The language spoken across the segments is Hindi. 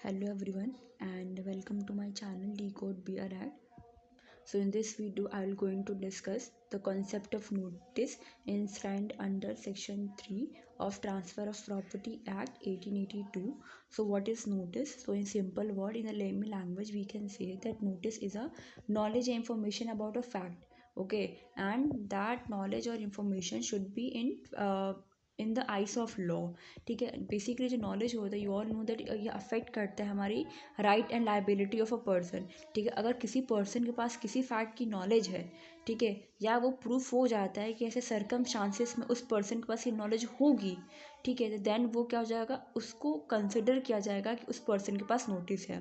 Hello everyone and welcome to my channel Decode Be a Rat. So in this video I will going to discuss the concept of notice enshrined under section 3 of Transfer of Property Act 1882. So what is notice? So in simple word, in the layman language we can say that notice is a knowledge and information about a fact. Okay, and that knowledge or information should be in the ice of law. ठीक है, बेसिकली जो नॉलेज होता है यू ऑल नो दैट ये अफेक्ट करता है हमारी right and liability of a person. ठीक है, अगर किसी पर्सन के पास किसी फैक्ट की नॉलेज है, ठीक है, या वो प्रूफ हो जाता है कि ऐसे सर्कमस्टांसेस में उस पर्सन के पास ये नॉलेज होगी, ठीक है, तो देन वो क्या हो जाएगा, उसको कंसिडर किया जाएगा कि उस पर्सन के पास नोटिस है.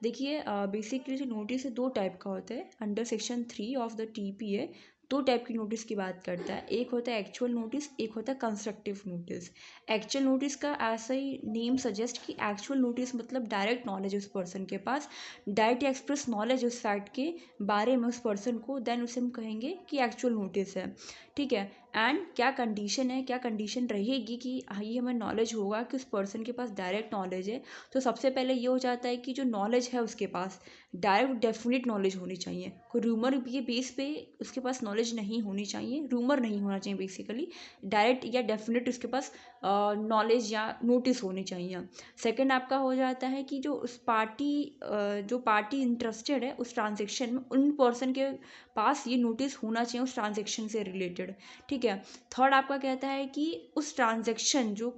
देखिए बेसिकली जो नोटिस है दो टाइप का होता है. Under section 3 of the TPA दो टाइप की नोटिस की बात करता है. एक होता है एक्चुअल नोटिस, एक होता है कंस्ट्रक्टिव नोटिस. एक्चुअल नोटिस का ऐसा ही नेम सजेस्ट कि एक्चुअल नोटिस मतलब डायरेक्ट नॉलेज उस पर्सन के पास, डायरेक्ट एक्सप्रेस नॉलेज उस फैक्ट के बारे में उस पर्सन को, देन उसे हम कहेंगे कि एक्चुअल नोटिस है. ठीक है, एंड क्या कंडीशन है, क्या कंडीशन रहेगी कि ये हमें नॉलेज होगा कि उस पर्सन के पास डायरेक्ट नॉलेज है. तो सबसे पहले ये हो जाता है कि जो नॉलेज है उसके पास डायरेक्ट डेफिनेट नॉलेज होनी चाहिए. कोई रूमर के बेस पे उसके पास नॉलेज नहीं होनी चाहिए, रूमर नहीं होना चाहिए, बेसिकली डायरेक्ट या डेफिनेट उसके पास नॉलेज या नोटिस होनी चाहिए. सेकंड आपका हो जाता है कि जो पार्टी इंटरेस्टेड है उस ट्रांजेक्शन में, उन पर्सन के पास ये नोटिस होना चाहिए उस ट्रांजेक्शन से रिलेटेड. ठीक है, थर्ड आपका कहता है कि उस ट्रांजेक्शन जो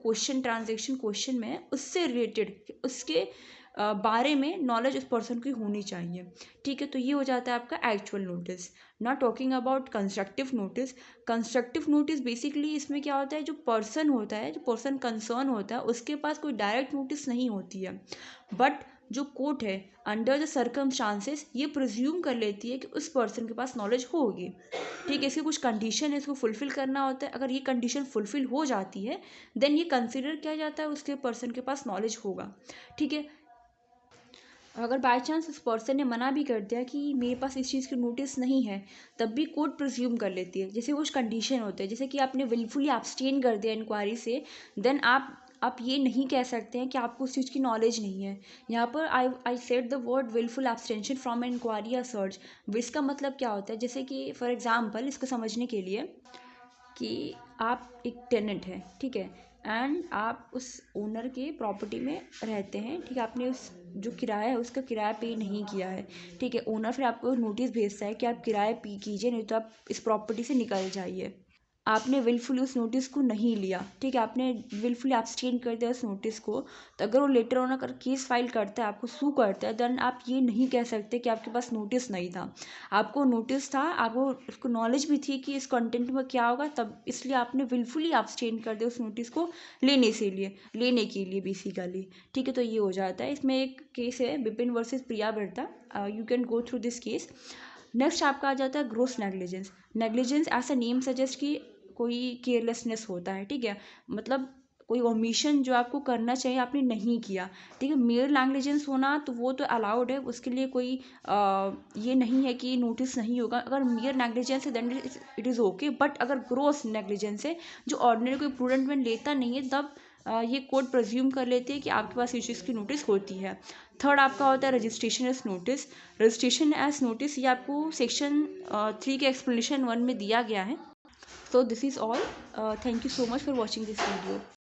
ट्रांजेक्शन क्वेश्चन में है उससे रिलेटेड, उसके बारे में नॉलेज उस पर्सन की होनी चाहिए. ठीक है, तो ये हो जाता है आपका एक्चुअल नोटिस. ना talking about constructive notice. Constructive notice basically इसमें क्या होता है, जो पर्सन होता है, जो पर्सन कंसर्न होता है, उसके पास कोई डायरेक्ट नोटिस नहीं होती है, बट जो कोर्ट है अंडर द सर्कमस्टांसेस ये प्रिज्यूम कर लेती है कि उस पर्सन के पास नॉलेज होगी. ठीक है, इसकी कुछ कंडीशन है, इसको फुलफिल करना होता है. अगर ये कंडीशन फुलफिल हो जाती है देन ये कंसिडर किया जाता है उसके पर्सन के पास नॉलेज होगा. ठीक है, अगर बाई चांस उस पर्सन ने मना भी कर दिया कि मेरे पास इस चीज़ की नोटिस नहीं है, तब भी कोर्ट प्रिज्यूम कर लेती है. जैसे कुछ कंडीशन होते हैं, जैसे कि आपने विलफुली एब्सटेन कर दिया इंक्वायरी से, देन आप ये नहीं कह सकते हैं कि आपको उस चीज़ की नॉलेज नहीं है. यहाँ पर I said the word wilful abstention from inquiry या सर्च. इसका मतलब क्या होता है, जैसे कि फॉर एग्जाम्पल इसको समझने के लिए कि आप एक टेनेंट हैं, ठीक है, एंड आप उस ओनर के प्रॉपर्टी में रहते हैं. ठीक है, आपने उस जो किराया है उसका किराया पे नहीं किया है. ठीक है, ओनर फिर आपको नोटिस भेजता है कि आप किराया पे कीजिए, नहीं तो आप इस प्रॉपर्टी से निकल जाइए. आपने विलफुली उस नोटिस को नहीं लिया. ठीक है, आपने विलफुली एब्सटेन कर दिया उस नोटिस को. तो अगर वो लेटर ऑन अगर केस फाइल करता है, आपको सू करता है, देन आप ये नहीं कह सकते कि आपके पास नोटिस नहीं था. आपको नोटिस था, आपको उसको नॉलेज भी थी कि इस कंटेंट में क्या होगा, तब इसलिए आपने विलफुली एब्सटेन कर दिया उस नोटिस को लेने के लिए बेसिकली. ठीक है, तो ये हो जाता है. इसमें एक केस है Bipin versus Priya Barta. You can go through this case. Next आपका आ जाता है ग्रोस नेग्लिजेंस. नेग्लिजेंस ऐसा नेम सजेस्ट कि कोई केयरलेसनेस होता है. ठीक है, मतलब कोई ओमिशन जो आपको करना चाहिए आपने नहीं किया. ठीक है, मेयर नेग्लिजेंस होना तो वो तो अलाउड है, उसके लिए कोई ये नहीं है कि नोटिस नहीं होगा. अगर मेयर नेग्लिजेंस है then it is okay, but अगर ग्रोस नेग्लिजेंस है जो ऑर्डिनरी कोई प्रूडेंट मैन लेता नहीं है, तब ये कोर्ट प्रिज्यूम कर लेती है कि आपके पास इस चीज़ की नोटिस होती है. थर्ड आपका होता है registration as notice. Registration as notice ये आपको सेक्शन 3 के एक्सप्लेनेशन 1 में दिया गया है. So this is all. Thank you so much for watching this video.